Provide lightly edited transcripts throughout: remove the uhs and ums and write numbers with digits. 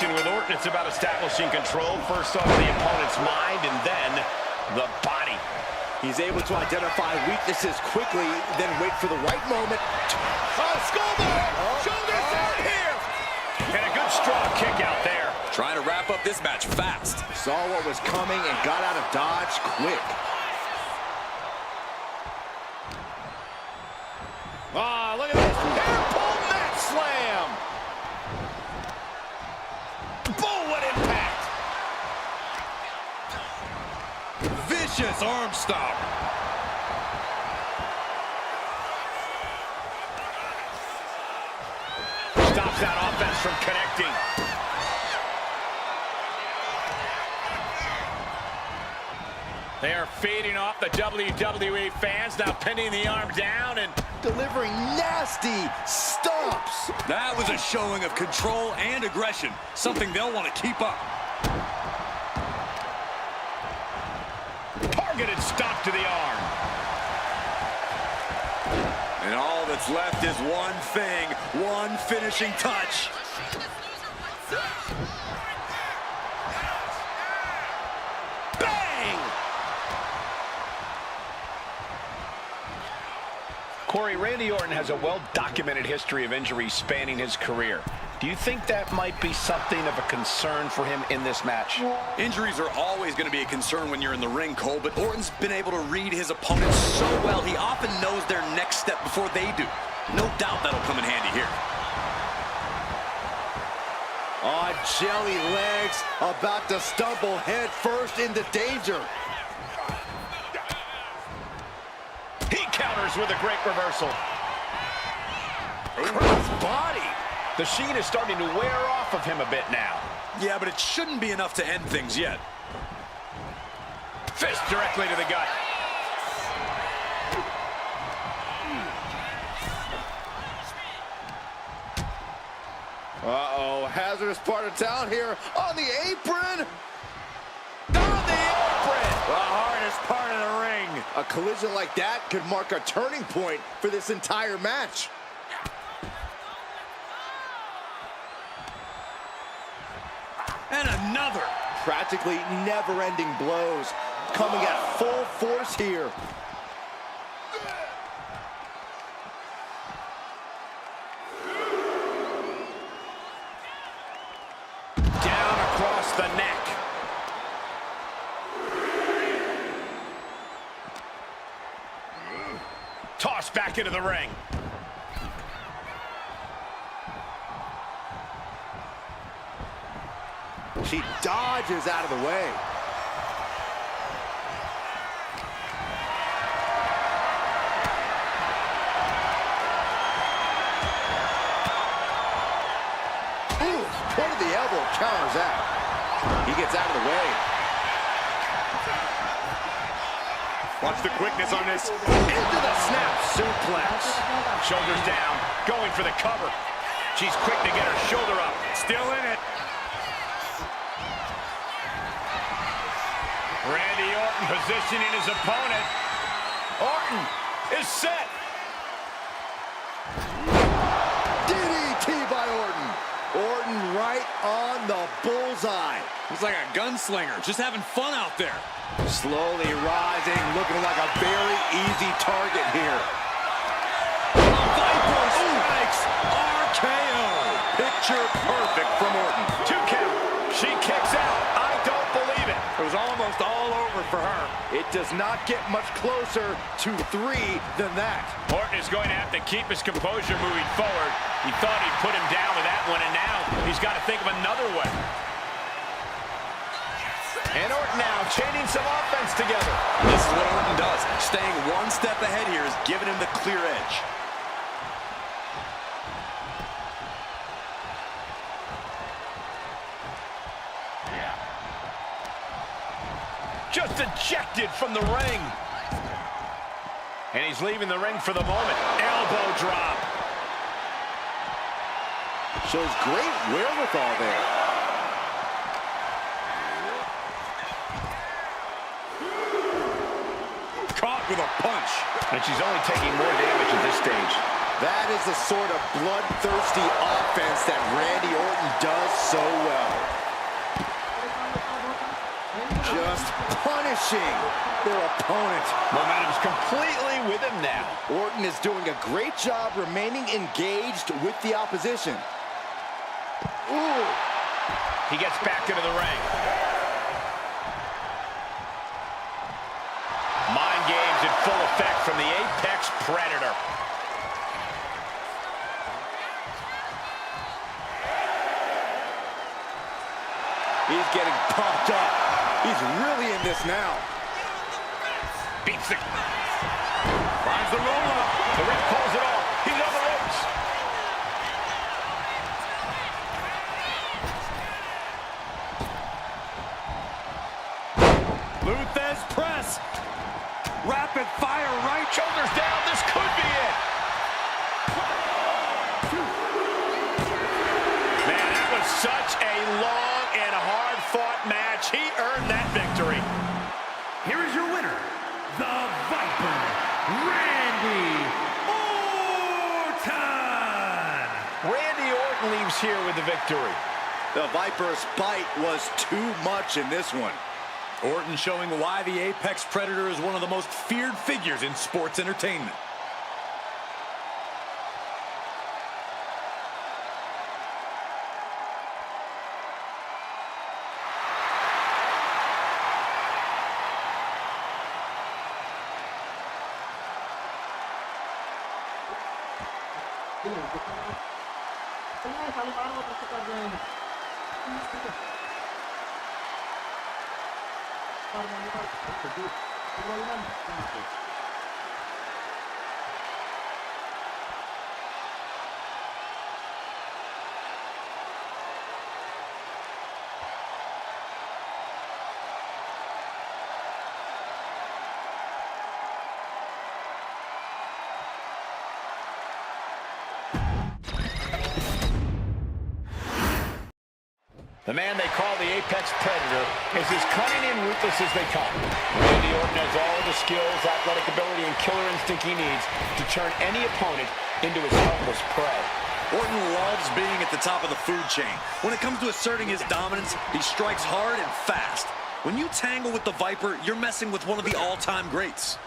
situation with Orton, it's about establishing control, first off the opponent's mind and then the body. He's able to identify weaknesses quickly, then wait for the right moment. Oh, skullbar! Shoulders down here! And a good strong kick out there. Trying to wrap up this match fast. Saw what was coming and got out of dodge quick. Ah, look at this. Hair pull mat slam. Boom, what impact. Vicious arm stomp. Stops that offense from connecting. They are feeding off the WWE fans, now pinning the arm down and Delivering nasty stomps. That was a showing of control and aggression, something they'll want to keep up. targeted stomp to the arm. And all that's left is one thing, one finishing touch. Corey, Randy Orton has a well-documented history of injuries spanning his career. Do you think that might be something of a concern for him in this match? Injuries are always going to be a concern when you're in the ring, Cole, but Orton's been able to read his opponents so well, he often knows their next step before they do. No doubt that'll come in handy here. On jelly legs, about to stumble head first into danger. Counters with a great reversal. Cross body. The sheen is starting to wear off of him a bit now. Yeah, but it shouldn't be enough to end things yet. Fist directly to the gut. Uh-oh, hazardous part of town here on the apron. On the apron! The hardest part of the ring. A collision like that could mark a turning point for this entire match. And another. Practically never-ending blows coming at full force here. Down across the neck. Tossed back into the ring. She dodges out of the way. Ooh, point of the elbow counters that. He gets out of the way. Watch the quickness on this. Into the snap suplex. Shoulders down, going for the cover. She's quick to get her shoulder up. Still in it. Randy Orton positioning his opponent. Orton is set. DDT by Orton. Orton right on the bullseye. He's like a gunslinger, just having fun out there. Slowly rising, looking like a very easy target here. Viper strikes, RKO. Picture perfect from Orton. 2 count. She kicks out. I don't believe it. It was almost all over for her. It does not get much closer to 3 than that. Orton is going to have to keep his composure moving forward. He thought he'd put him down with that one, and now he's got to think of another way. And Orton now chaining some offense together. This is what Orton does. Staying one step ahead here is giving him the clear edge. Just ejected from the ring. And he's leaving the ring for the moment. Elbow drop. Shows great wherewithal there. Caught with a punch. And she's only taking more damage at this stage. That is the sort of bloodthirsty offense that Randy Orton does so well. crushing their opponent. Momentum's completely with him now. Orton is doing a great job remaining engaged with the opposition. Ooh. He gets back into the ring. Mind games in full effect from the Apex Predator. He's getting pumped up. He's really in this now. Beats it. Finds the roll-up. The ref calls it off. He's on the ropes. Luthez press. Rapid fire right. Shoulders down. This could be it. Man, that was such a long and hard-fought match. He earned that victory. Here is your winner, the Viper, Randy Orton! Randy Orton leaves here with the victory. The Viper's bite was too much in this one. Orton showing why the Apex Predator is one of the most feared figures in sports entertainment. The man they call the Apex Predator is as cunning and ruthless as they come. Randy Orton has all the skills, athletic ability, and killer instinct he needs to turn any opponent into his helpless prey. Orton loves being at the top of the food chain. When it comes to asserting his dominance, he strikes hard and fast. When you tangle with the Viper, you're messing with one of the all-time greats.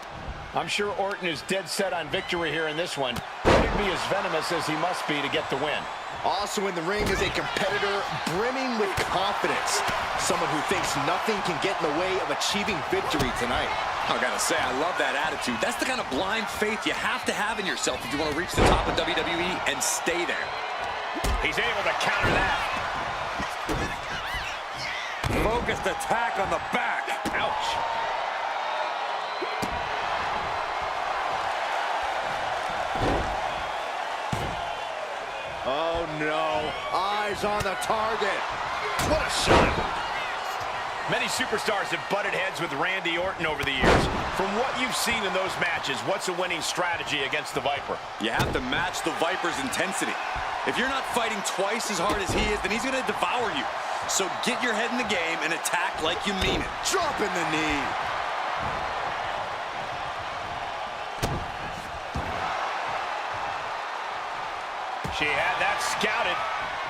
I'm sure Orton is dead set on victory here in this one. Ready to be as venomous as he must be to get the win. Also in the ring is a competitor brimming with confidence. Someone who thinks nothing can get in the way of achieving victory tonight. I gotta say, I love that attitude. That's the kind of blind faith you have to have in yourself if you want to reach the top of WWE and stay there. He's able to counter that. Focused attack on the back. Ouch. Oh no, eyes on the target. What a shot. Many superstars have butted heads with Randy Orton over the years. From what you've seen in those matches, what's a winning strategy against the Viper? You have to match the Viper's intensity. If you're not fighting twice as hard as he is, then he's gonna devour you. So get your head in the game and attack like you mean it. Dropping the knee. She had that scouted.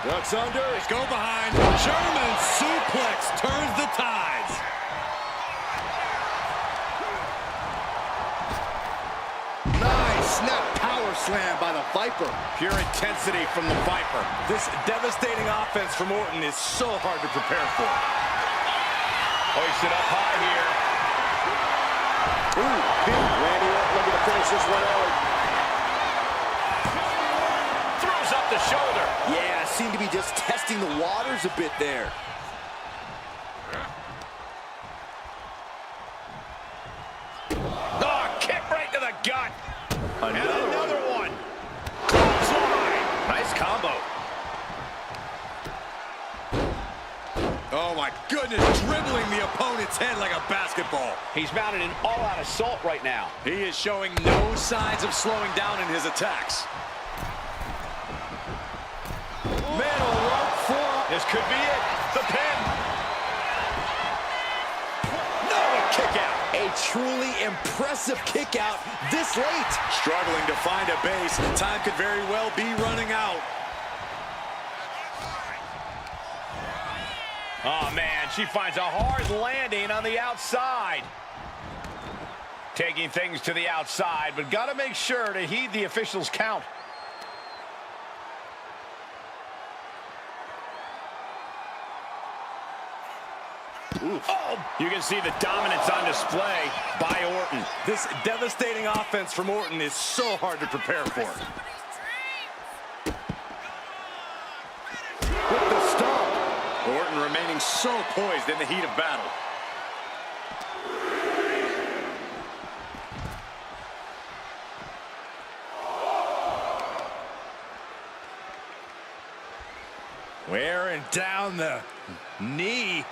Ducks under. Go behind. German suplex turns the tides. Nice snap power slam by the Viper. Pure intensity from the Viper. This devastating offense from Orton is so hard to prepare for. Hoisted up high here. Ooh, Randy Orton looking to finish this one early. Throws up the shoulder. Yeah, seemed to be just testing the waters a bit there. Oh, kick right to the gut. And another one. Clothesline. Nice combo. Oh my goodness, dribbling the opponent's head like a basketball. He's mounted an all-out assault right now. He is showing no signs of slowing down in his attacks. This could be it. The pin. No, a kick out. A truly impressive kick out this late. Struggling to find a base. Time could very well be running out. Oh, man, she finds a hard landing on the outside. Taking things to the outside, but got to make sure to heed the officials' count. Oh, you can see the dominance on display by Orton. This devastating offense from Orton is so hard to prepare for. With the stomp. Orton remaining so poised in the heat of battle. Wearing down the knee.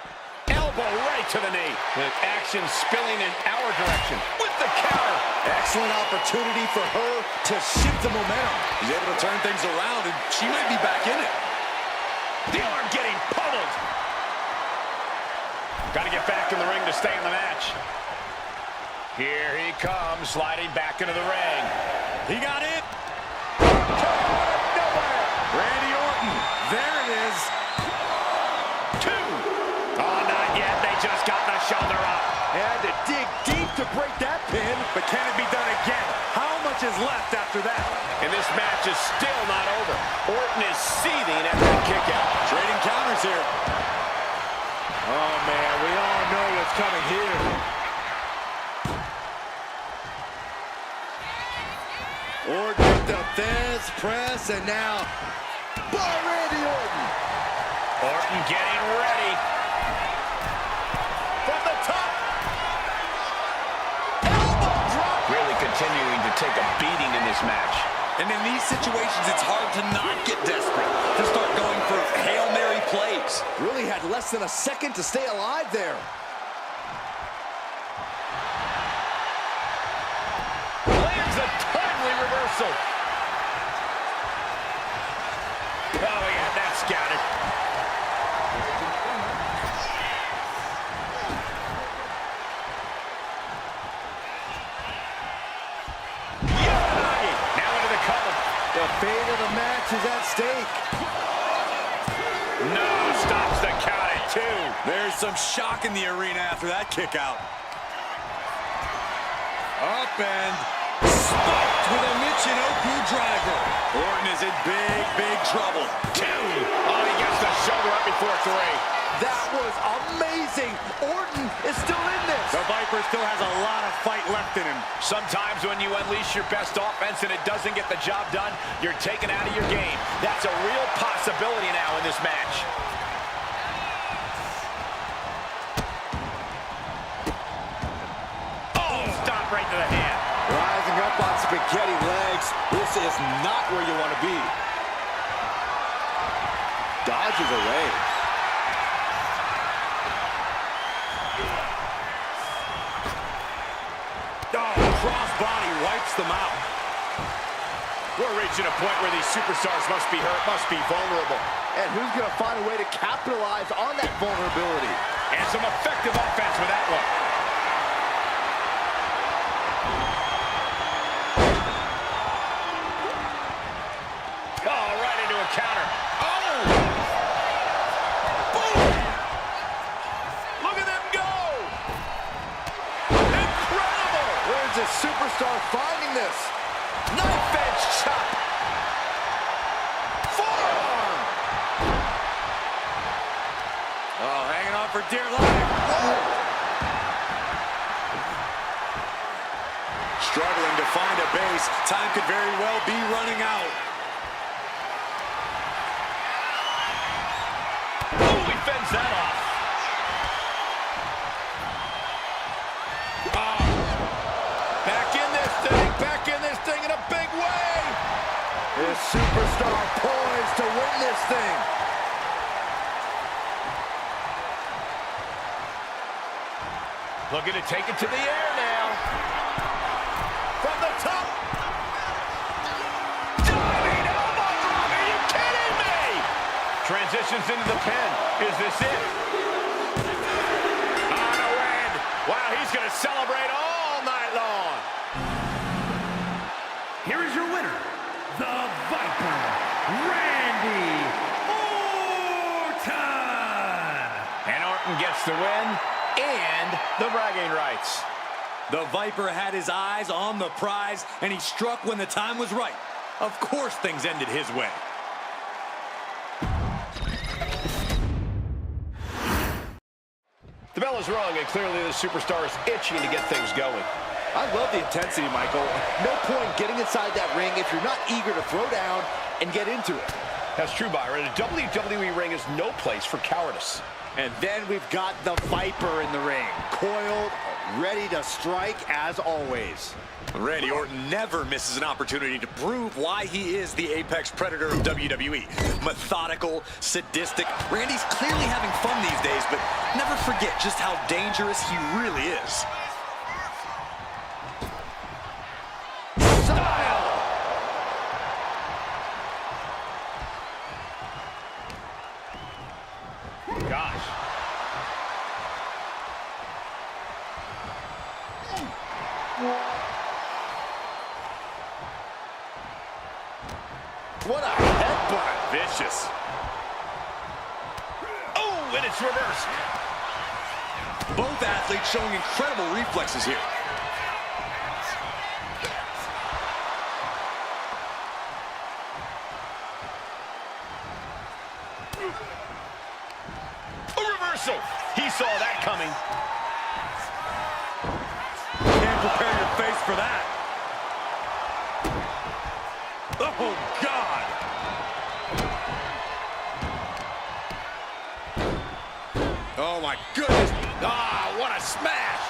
Elbow right to the knee. With action spilling in our direction. With the counter. Excellent opportunity for her to shift the momentum. He's able to turn things around, and she might be back in it. The arm getting pummeled. Got to get back in the ring to stay in the match. Here he comes, sliding back into the ring. He got it. Randy Orton. There it is. 2. Oh, not yet. They just got the shoulder up. Had to dig deep to break that pin. But can it be done again? How much is left after that? And this match is still not over. Orton is seething after the kick out. Trading counters here. Oh, man, we all know what's coming here. Orton with the fist press, and now by Randy Orton. Orton getting ready. From the top. Elbow drop. Really continuing to take a beating in this match. And in these situations, it's hard to not get desperate, to start going for Hail Mary plays. Really had less than a second to stay alive there. Lands a timely reversal. Oh, he had that scouted. Now into the cover. The fate of the match is at stake. No, stops the count at 2. There's some shock in the arena after that kick out. Up and spiked with a Michinoku driver. Orton is in big, big trouble. 2. Oh, he gets the shoulder up before 3. That was amazing. Orton is still in this. The Viper still has a lot of fight left in him. Sometimes when you unleash your best offense and it doesn't get the job done, you're taken out of your game. That's a real possibility now in this match. Oh, stop right to the hand. Rising up on spaghetti legs. This is not where you want to be. Dodges away. Crossbody wipes them out. We're reaching a point where these superstars must be hurt, must be vulnerable. And who's going to find a way to capitalize on that vulnerability? And some effective offense with that one. Oh, right into a counter. Oh! Boom! Look at them go! Incredible! Where's this superstar finding this? Knife edge chop! Forearm! Oh, hanging on for dear life. Struggling to find a base. Time could very well be running out. Oh, he fends that off. Back in this thing in a big way. This superstar poised to win this thing. Looking to take it to the air now. From the top. Diving elbow drop. Are you kidding me? Transitions into the pin. Is this it? On a win. Wow, he's going to celebrate all night long. Here is your winner, the Viper, Randy Orton. Orton gets the win and the bragging rights. The Viper had his eyes on the prize, and he struck when the time was right. Of course things ended his way. The bell is rung, and clearly the superstar is itching to get things going. I love the intensity, Michael. No point getting inside that ring if you're not eager to throw down and get into it. That's true, Byron. A WWE ring is no place for cowardice. And then we've got the Viper in the ring, coiled, ready to strike as always. Randy Orton never misses an opportunity to prove why he is the apex predator of WWE. Methodical, sadistic. Randy's clearly having fun these days, but never forget just how dangerous he really is. Gosh. What a headbutt. Vicious. Oh, and it's reversed. Both athletes showing incredible reflexes here. A reversal. He saw that coming. Can't prepare your face for that. Oh, God. Oh, my goodness. Ah, what a smash.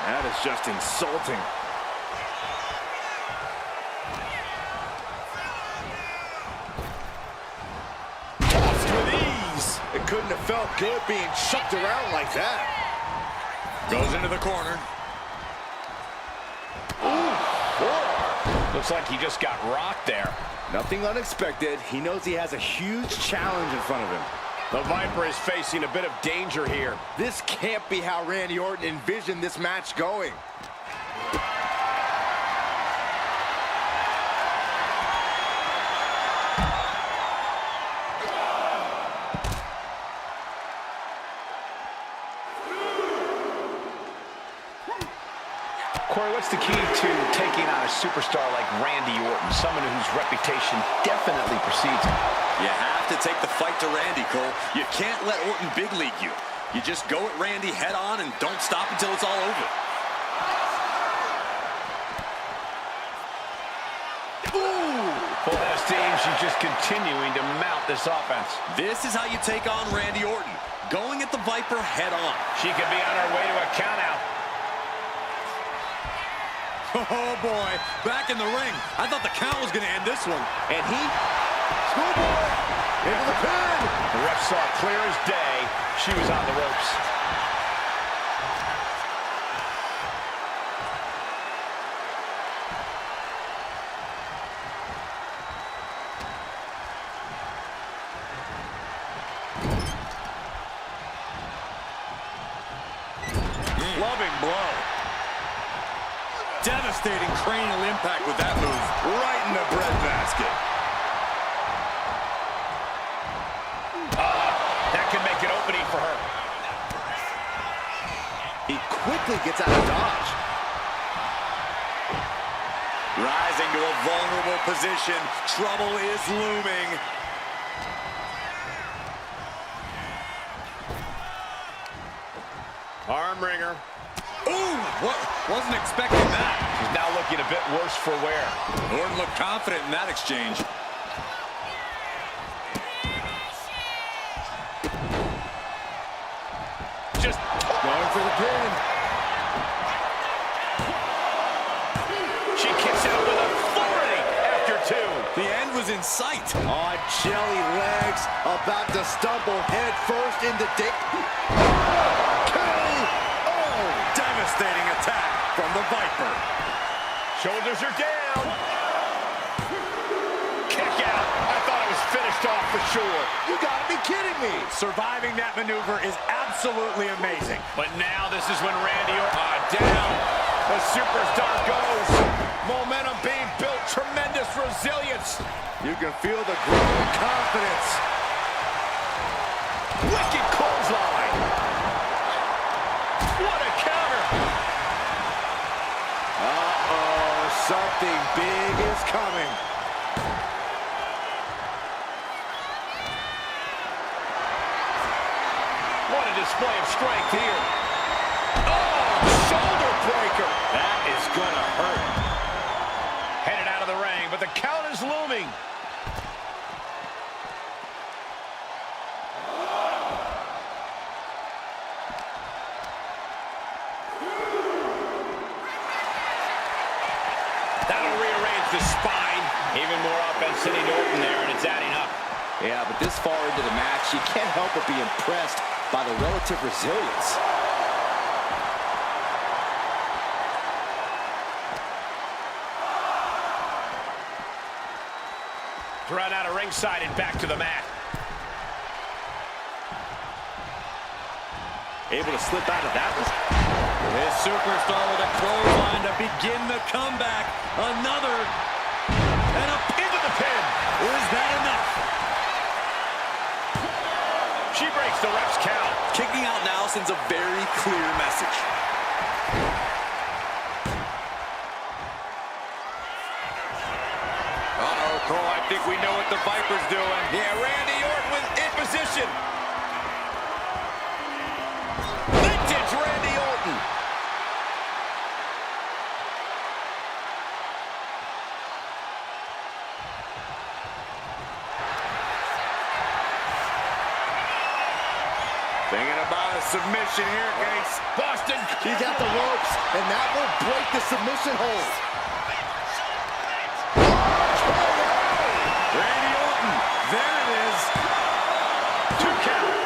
That is just insulting. Tossed with ease. It couldn't have felt good being chucked around like that. Goes into the corner. Looks like he just got rocked there. Nothing unexpected. He knows he has a huge challenge in front of him. The Viper is facing a bit of danger here. This can't be how Randy Orton envisioned this match going. Corey, what's the key to taking on a superstar like Randy Orton, someone whose reputation definitely precedes him? You have to take the fight to Randy, Cole. You can't let Orton big league you. You just go at Randy head on and don't stop until it's all over. Full head of steam, she's just continuing to mount this offense. This is how you take on Randy Orton. Going at the Viper head on. She could be on her way to a countout. Oh, boy. Back in the ring. I thought the count was going to end this one. And he, schoolboy, into the pin. The ref saw it clear as day. She was on the ropes. Loving blow. Devastating cranial impact with that move. Right in the breadbasket. That could make an opening for her. He quickly gets out of dodge. Rising to a vulnerable position. Trouble is looming. Arm wringer. Ooh, what? Wasn't expecting that. She's now looking a bit worse for wear. Orton looked confident in that exchange. Just Going for the pin. she kicks out with authority after two. The end was in sight. On jelly legs, about to stumble head first into Dick. Devastating attack from the Viper. Shoulders are down. Kick out. I thought it was finished off for sure. You gotta be kidding me. Surviving that maneuver is absolutely amazing. But now this is when Randy Orton down. The superstar goes. Momentum being built. Tremendous resilience. You can feel the growing confidence. Wicked clothesline. big is coming. What a display of strength here. Oh, shoulder breaker. That is gonna hurt. Headed out of the ring, but the count is looming. That'll rearrange the spine. Even more offense hitting Orton there, and it's adding up. Yeah, but this far into the match, you can't help but be impressed by the relative resilience. Run out of ringside and back to the mat. Able to slip out of that one. This superstar with a clothesline to begin the comeback. Another. And up into the pin. Is that enough? She breaks the ref's count. Kicking out now sends a very clear message. Uh-oh, Cole, I think we know what the Viper's doing. Yeah, Randy Orton was in position. Vintage Randy Orton. Thinking about a submission here, Gates. Boston. He's got the ropes, and that will break the submission hold. Randy Orton, there it is. 2 count.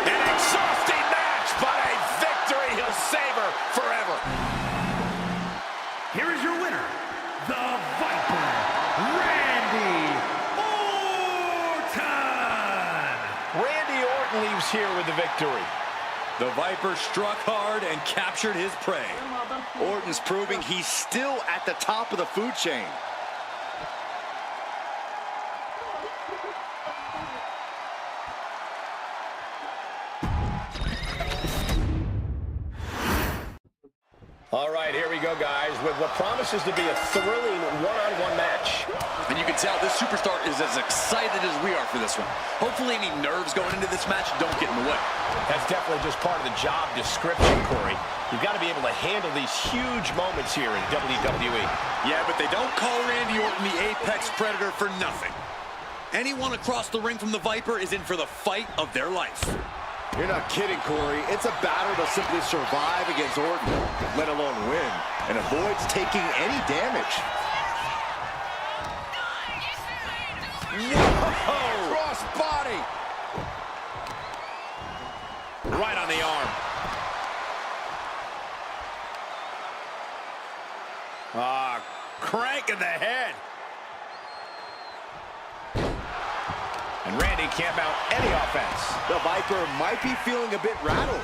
An exhausting match, but a victory he'll savor forever. Here is your winner, the Viper, Randy Orton. Randy Orton leaves here with the victory. The Viper struck hard and captured his prey. Orton's proving he's still at the top of the food chain. All right, here we go, guys, with what promises to be a thrilling one-on-one match. And you can tell this superstar is as excited as we are for this one. Hopefully any nerves going into this match don't get in the way. That's definitely just part of the job description, Corey. You've got to be able to handle these huge moments here in WWE. Yeah, but they don't call Randy Orton the Apex Predator for nothing. Anyone across the ring from the Viper is in for the fight of their life. You're not kidding, Corey. It's a battle to simply survive against Orton, let alone win, and avoids taking any damage. Whoa! Cross body! Right on the arm. Crank in the head. And Randy can't mount any offense. The Viper might be feeling a bit rattled.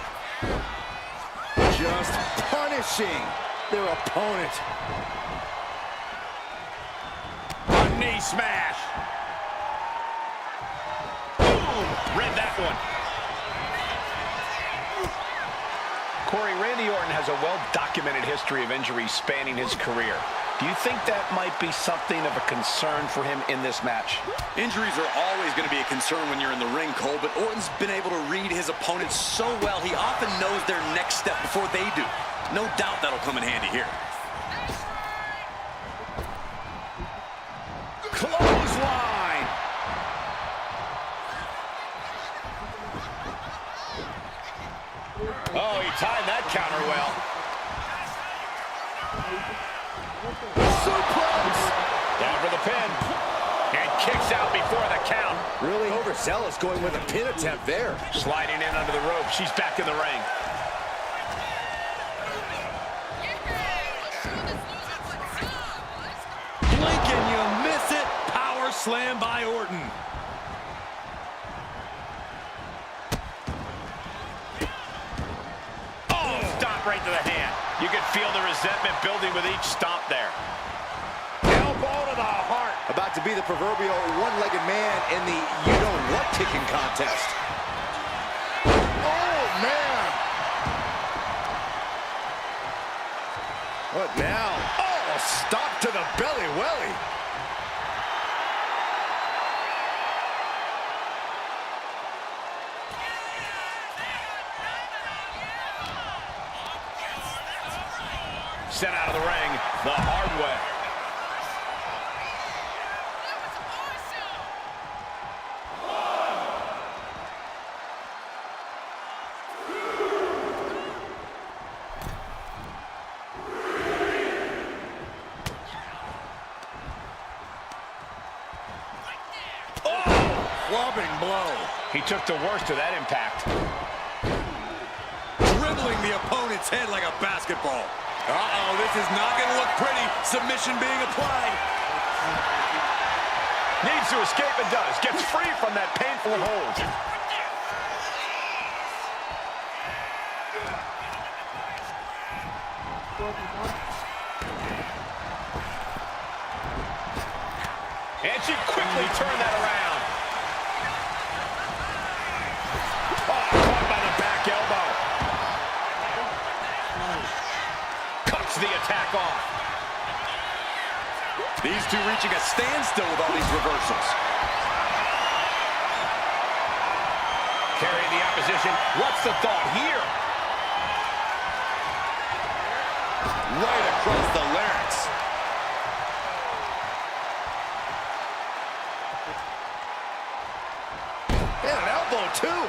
Just punishing their opponent. A knee smash. Boom! Read that one. Corey, Randy Orton has a well-documented history of injuries spanning his career. Do you think that might be something of a concern for him in this match? Injuries are always going to be a concern when you're in the ring, Cole, but Orton's been able to read his opponents so well, he often knows their next step before they do. No doubt that'll come in handy here. Clothesline! Oh, he timed that counter well. Suplex! Down for the pin. And kicks out before the count. Really overzealous going with a pin attempt there. Sliding in under the rope. She's back in the ring. Blink and you miss it. Power slam by Orton. Oh, stomp right to the hand. You could feel the resentment building with each stomp there. Elbow to the heart. About to be the proverbial one-legged man in the you-know-what kicking contest. Oh, man! What now? Oh, stop to the belly welly. Sent out of the ring the hard way. Clubbing blow. He took the worst of that impact. Dribbling the opponent's head like a basketball. Uh-oh, this is not going to look pretty. Submission being applied. Needs to escape and does. Gets free from that painful hold. And she quickly turned that around. Oh, caught by the back elbow. Cuts the attack off. These two reaching a standstill with all these reversals. Carrying the opposition. What's the thought here? Right across the larynx. And an elbow, too.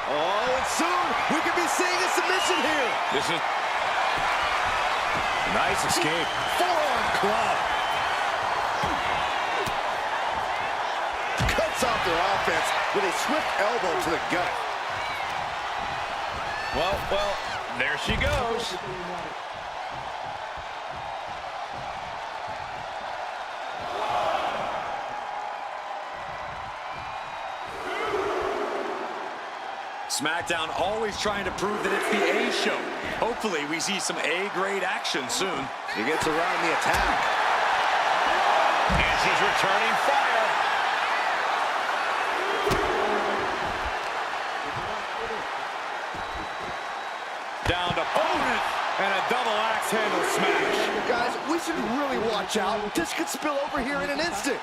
Oh, and soon we could be seeing a submission here. This is... Nice escape. Forearm club. Cuts off their offense with a swift elbow to the gut. Well, there she goes. SmackDown always trying to prove that it's the A show. Hopefully we see some A-grade action soon. He gets around the attack. And she's returning fire. Down to opponent and a double axe handle smash. Guys, we should really watch out. This could spill over here in an instant.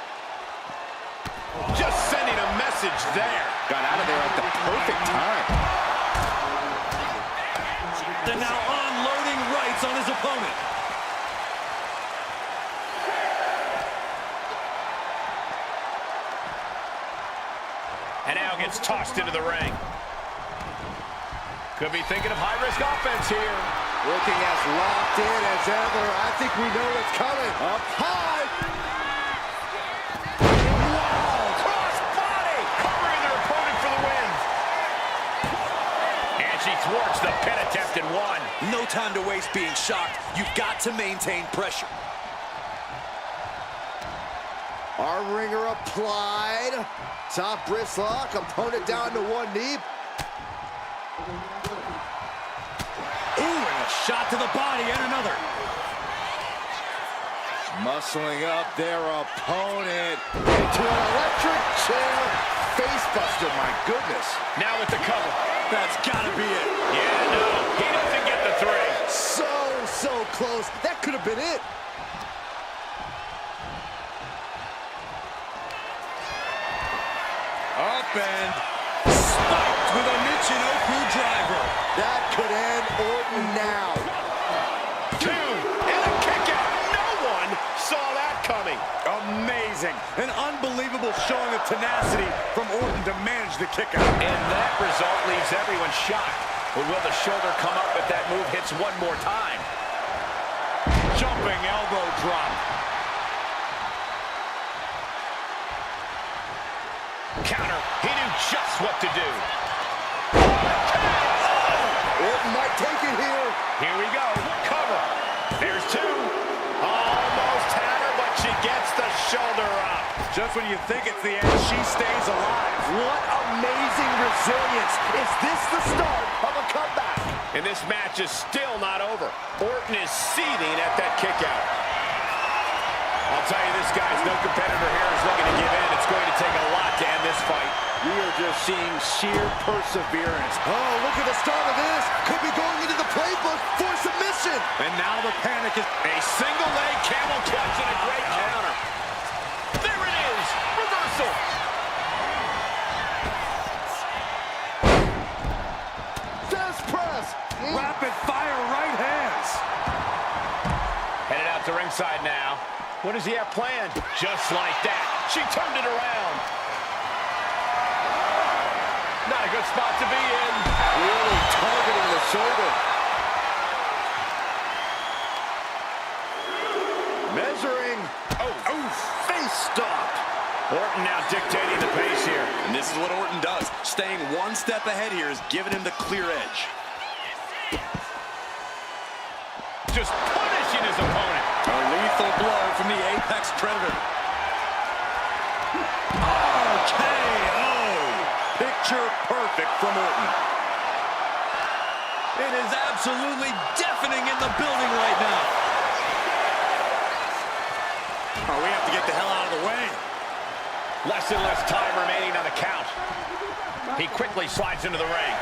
Just sending a message there. Got out of there at the perfect time. And now unloading rights on his opponent. And now gets tossed into the ring. Could be thinking of high-risk offense here. Looking as locked in as ever. I think we know what's coming. Up high. Wow! Cross body! Covering their opponent for the win. And she thwarts the pin attempt in one. No time to waste being shocked. You've got to maintain pressure. Our ringer applied. Top wrist lock. Opponent down to one knee. Ooh, and a shot to the body and another. Muscling up their opponent into an electric chair. Facebuster, my goodness. Now with the cover. That's gotta be it. Yeah, no, he doesn't get the three. So close. That could have been it. Up and spiked with a Michinoku driver. That could end Orton now. Two, and a kick out. No one saw that coming. Amazing. An unbelievable showing of tenacity from Orton to manage the kick out. And that result leaves everyone shocked. But will the shoulder come up if that move hits one more time? Jumping elbow drop. Counter. He knew just what to do. Orton might take it here. Here we go. Cover. There's two. Almost had her, but she gets the shoulder up. Just when you think it's the end, she stays alive. What amazing resilience. Is this the start of a comeback? And this match is still not over. Orton is seething at that kick out. I'll tell you, this guy's no competitor here is looking to give in. It's going to take a lot to end this fight. We are just seeing sheer perseverance. Oh, look at the start of this. Could be going into the playbook for submission. submission. And now the panic is a single leg camel clutch and a great counter. There it is. Reversal. Fist press. Rapid fire right hands. Headed out to ringside now. What does he have planned? Just like that. She turned it around. Not a good spot to be in. Really targeting the shoulder. Measuring. Oh, face stop. Orton now dictating the pace here. And this is what Orton does. Staying one step ahead here is giving him the clear edge. Just punishing his opponent. A lethal blow from the Apex Predator. RKO! Picture perfect from Orton. It is absolutely deafening in the building right now. Oh, we have to get the hell out of the way. Less and less time remaining on the count. He quickly slides into the ring.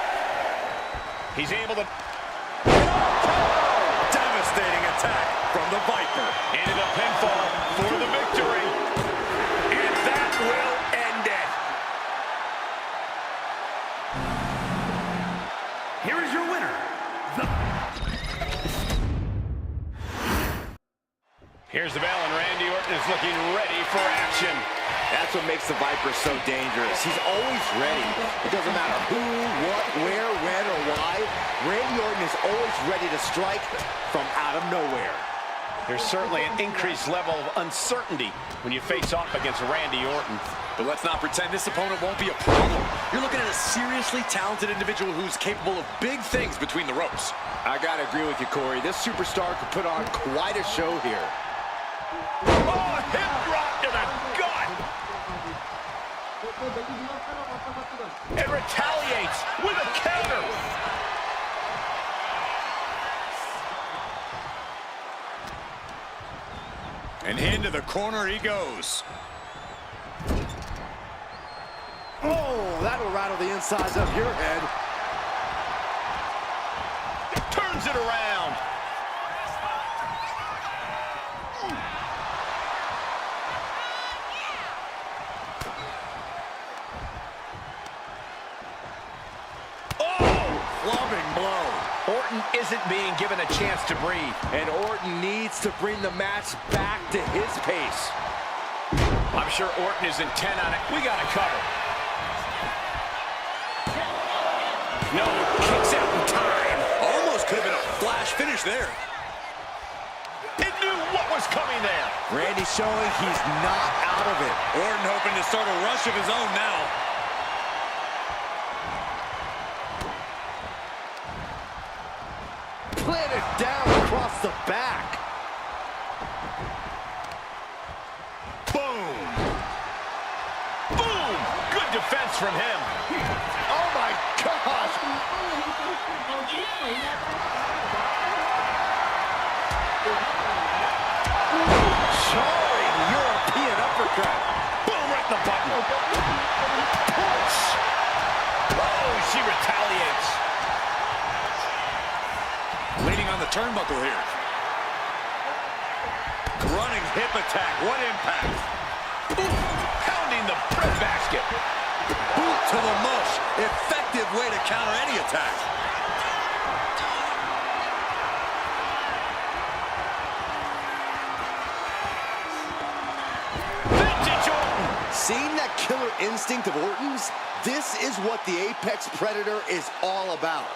He's able to... Devastating attack from the Viper. Into the pinfall for the victory. And that will end it. Here is your winner, Here's the bell, and Randy Orton is looking ready for action. That's what makes the Viper so dangerous. He's always ready. It doesn't matter who, what, where, when, or why. Randy Orton is always ready to strike from out of nowhere. There's certainly an increased level of uncertainty when you face off against Randy Orton. But let's not pretend this opponent won't be a problem. You're looking at a seriously talented individual who's capable of big things between the ropes. I gotta agree with you, Corey. This superstar could put on quite a show here. Oh, hip drop to the gut! And retaliates with a counter. And into the corner he goes. Oh, that'll rattle the insides of your head. Turns it around. Loving blow. Orton isn't being given a chance to breathe. And Orton needs to bring the match back to his pace. I'm sure Orton is intent on it. We got to cover. No, kicks out in time. Almost could have been a flash finish there. It knew what was coming there. Randy showing he's not out of it. Orton hoping to start a rush of his own now. Planted down across the back. Boom. Boom. Good defense from him. Oh my gosh. Jarring European uppercut. Boom, right in the button. Push. Oh, she retaliates. Leaning on the turnbuckle here. Running hip attack. What impact. Ooh, pounding the breadbasket. Boot to the mush. Effective way to counter any attack. Vintage Orton. Seeing that killer instinct of Orton's, this is what the Apex Predator is all about.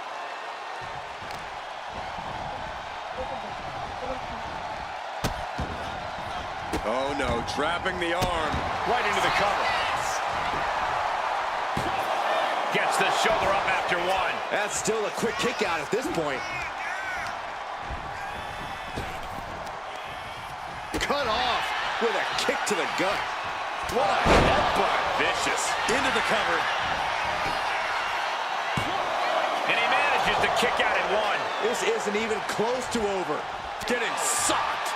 Oh no, trapping the arm. Right into the cover. Gets the shoulder up after one. That's still a quick kick out at this point. Cut off with a kick to the gut. What a headbutt. Vicious. Into the cover. And he manages to kick out at one. This isn't even close to over. Getting socked.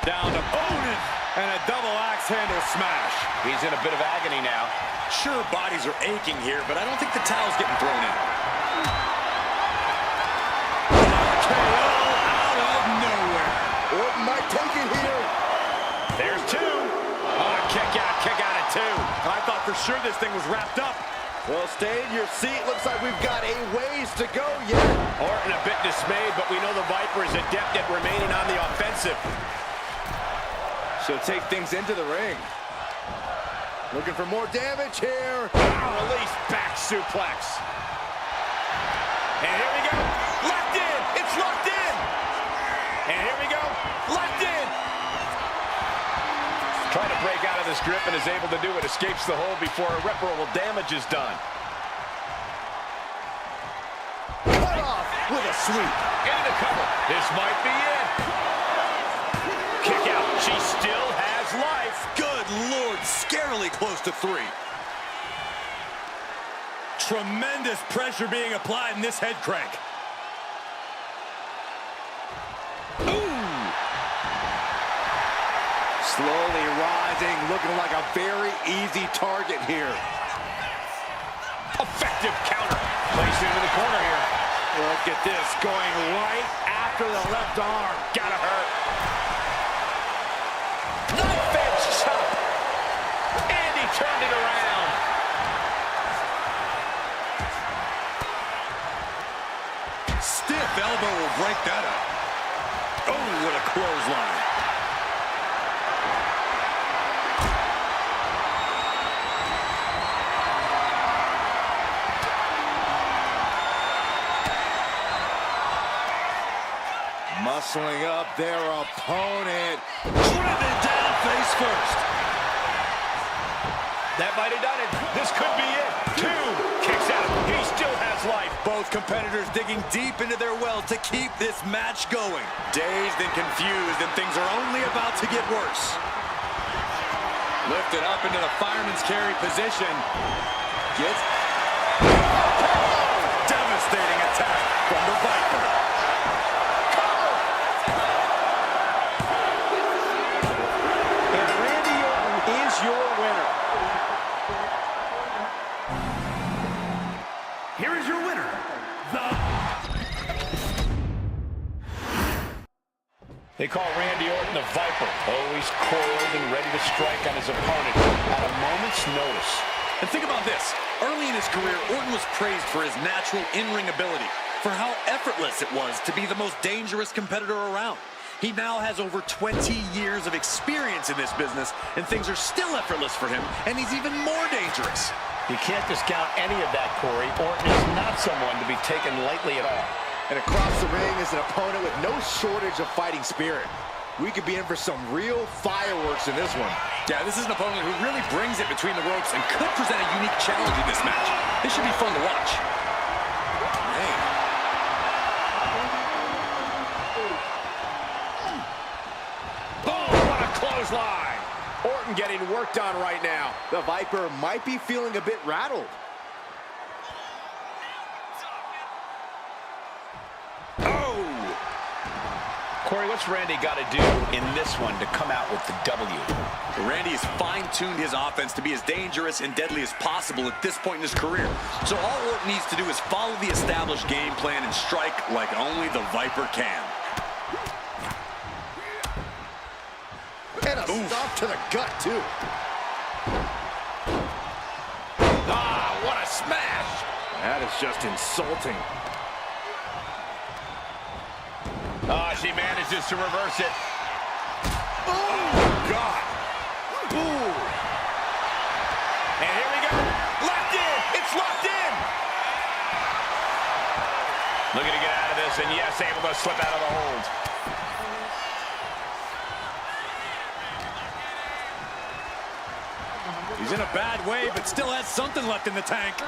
Down to Orton. And a double axe handle smash. He's in a bit of agony now. Sure, bodies are aching here, but I don't think the towel's getting thrown in. KO out of nowhere. Orton might take it here. There's two. Oh, kick out at two. I thought for sure this thing was wrapped up. Well, stay in your seat. Looks like we've got a ways to go yet. Orton a bit dismayed, but we know the Viper is adept at remaining on the offensive. She'll take things into the ring. Looking for more damage here. Release back suplex. And here we go. Locked in. It's locked in. And here we go. Locked in. Trying to break out of this grip and is able to do it. Escapes the hold before irreparable damage is done. Cut off with a sweep. Into the cover. This might be it. Kick out. She still has life. Good Lord, scarily close to 3. Tremendous pressure being applied in this head crank. Slowly rising, looking like a very easy target here. Effective counter. Placed into the corner here. Look at this, going right after the left arm. Gotta hurt. Knife edge chop. And he turned it around. Stiff elbow will break that up. Oh, what a clothesline. Muscling up their opponent. Driven down face first. That might have done it. This could be it. 2. Kicks out. He still has life. Both competitors digging deep into their well to keep this match going. Dazed and confused, and things are only about to get worse. Lifted up into the fireman's carry position. Gets Devastating attack from the Viper. And Randy Orton is your winner. Here is your winner, They call Randy Orton the Viper. Always coiled and ready to strike on his opponent at a moment's notice. And think about this. Early in his career, Orton was praised for his natural in-ring ability, for how effortless it was to be the most dangerous competitor around. He now has over 20 years of experience in this business, and things are still effortless for him, and he's even more dangerous. You can't discount any of that, Corey. Orton is not someone to be taken lightly at all. And across the ring is an opponent with no shortage of fighting spirit. We could be in for some real fireworks in this one. Yeah, this is an opponent who really brings it between the ropes and could present a unique challenge in this match. This should be fun to watch. Man. Boom! What a clothesline! Orton getting worked on right now. The Viper might be feeling a bit rattled. Corey, what's Randy got to do in this one to come out with the W? Randy has fine-tuned his offense to be as dangerous and deadly as possible at this point in his career. So all Orton needs to do is follow the established game plan and strike like only the Viper can. And a stop to the gut, too. Ah, what a smash! That is just insulting. Oh, she manages to reverse it. Oh, God. Ooh. And here we go. Locked in. It's locked in. Looking to get out of this, and yes, able to slip out of the hold. He's in a bad way, but still has something left in the tank.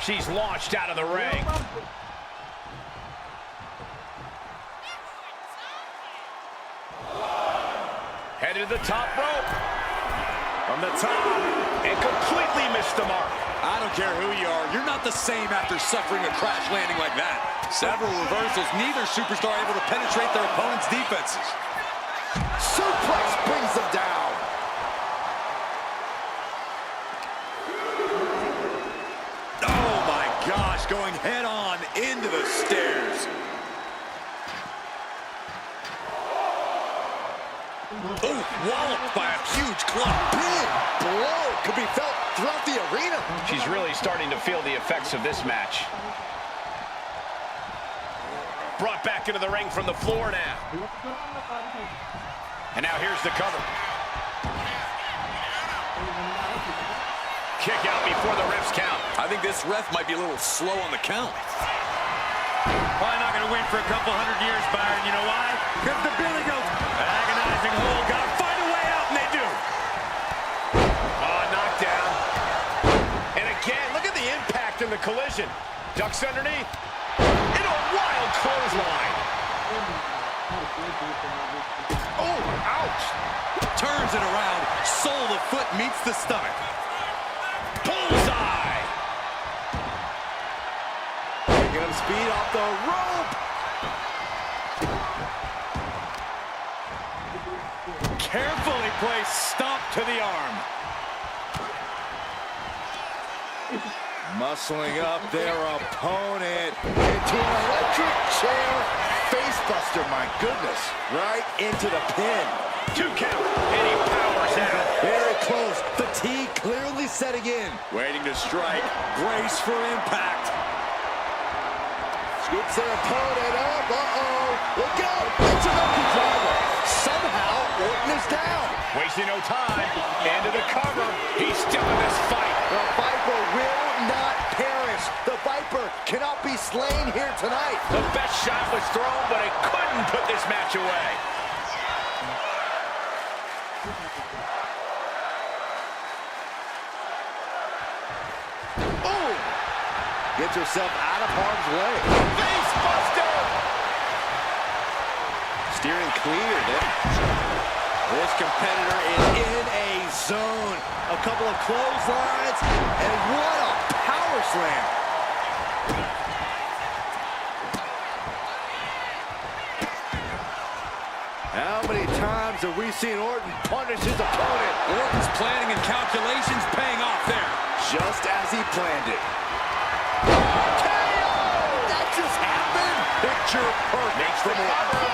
She's launched out of the ring. Headed to the top rope. From the top. And completely missed the mark. I don't care who you are, you're not the same after suffering a crash landing like that. Several reversals, neither superstar able to penetrate their opponent's defenses. Suplex brings them down. Oh my gosh, going head on into the stairs. Oh, walloped by a huge club. Big blow could be felt throughout the arena. She's really starting to feel the effects of this match. Brought back into the ring from the floor now. And now here's the cover. Kick out before the ref's count. I think this ref might be a little slow on the count. Probably not going to win for a couple hundred years, Byron. You know why? Because the Billy Goats, agonizing hole, got to find a way out, and they do. Oh, knockdown. And again, look at the impact in the collision. Ducks underneath. And a wild clothesline. Oh, ouch. Turns it around, sole of the foot meets the stomach. Bullseye. Taking him speed off the rope. Carefully placed stomp to the arm. Muscling up their opponent into an electric chair facebuster, my goodness. Right into the pin. 2 count. And he powers out. Very close. Fatigue clearly setting in. Waiting to strike. Brace for impact. Scoops their opponent up. Uh-oh. Look out. It's a monkey driver. Somehow, Orton is down. Wasting no time. Into the cover. He's still in this fight. The Viper will not perish. The Viper cannot be slain here tonight. The best shot was thrown, but it couldn't put this match away. Boom! Gets herself out of harm's way. Face buster! Steering clear there. This competitor is in a zone. A couple of clotheslines, and what a power slam. How many times have we seen Orton punish his opponent? Orton's planning and calculations paying off there. Just as he planned it. KO! That just happened! Picture perfect from Orton.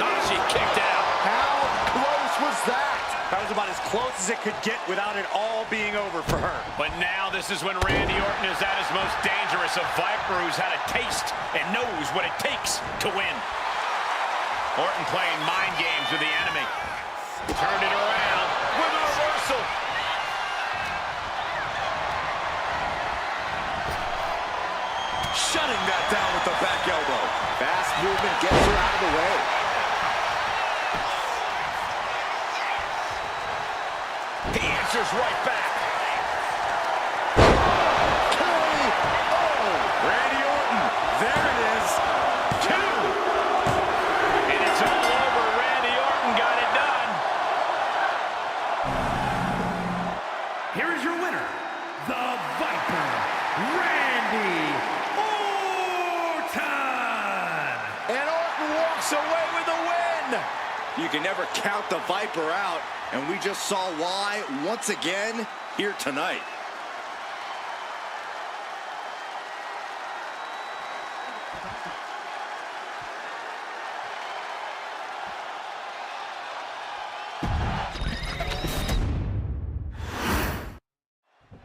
Nah, she kicked out. How close was that? That was about as close as it could get without it all being over for her. But now this is when Randy Orton is at his most dangerous. A Viper who's had a taste and knows what it takes to win. Orton playing mind games with the enemy. Turned it around with a reversal. Shutting that down with the back elbow. Fast movement gets her out of the way. He answers right back. Randy Orton, there it is. 2. And it's all over. Randy Orton got it done. Here is your winner, the Viper, Randy Orton. And Orton walks away with a win. You can never count the Viper out, and we just saw why once again here tonight.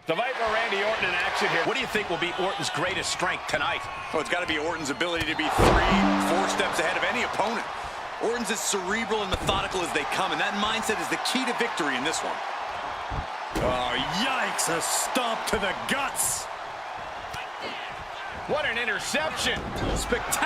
The Viper, Randy Orton in action here. What do you think will be Orton's greatest strength tonight? Oh, it's got to be Orton's ability to be 3-4 steps ahead of any opponent. Orton's as cerebral and methodical as they come, and that mindset is the key to victory in this one. Oh, yikes, a stomp to the guts. What an interception. Spectacular.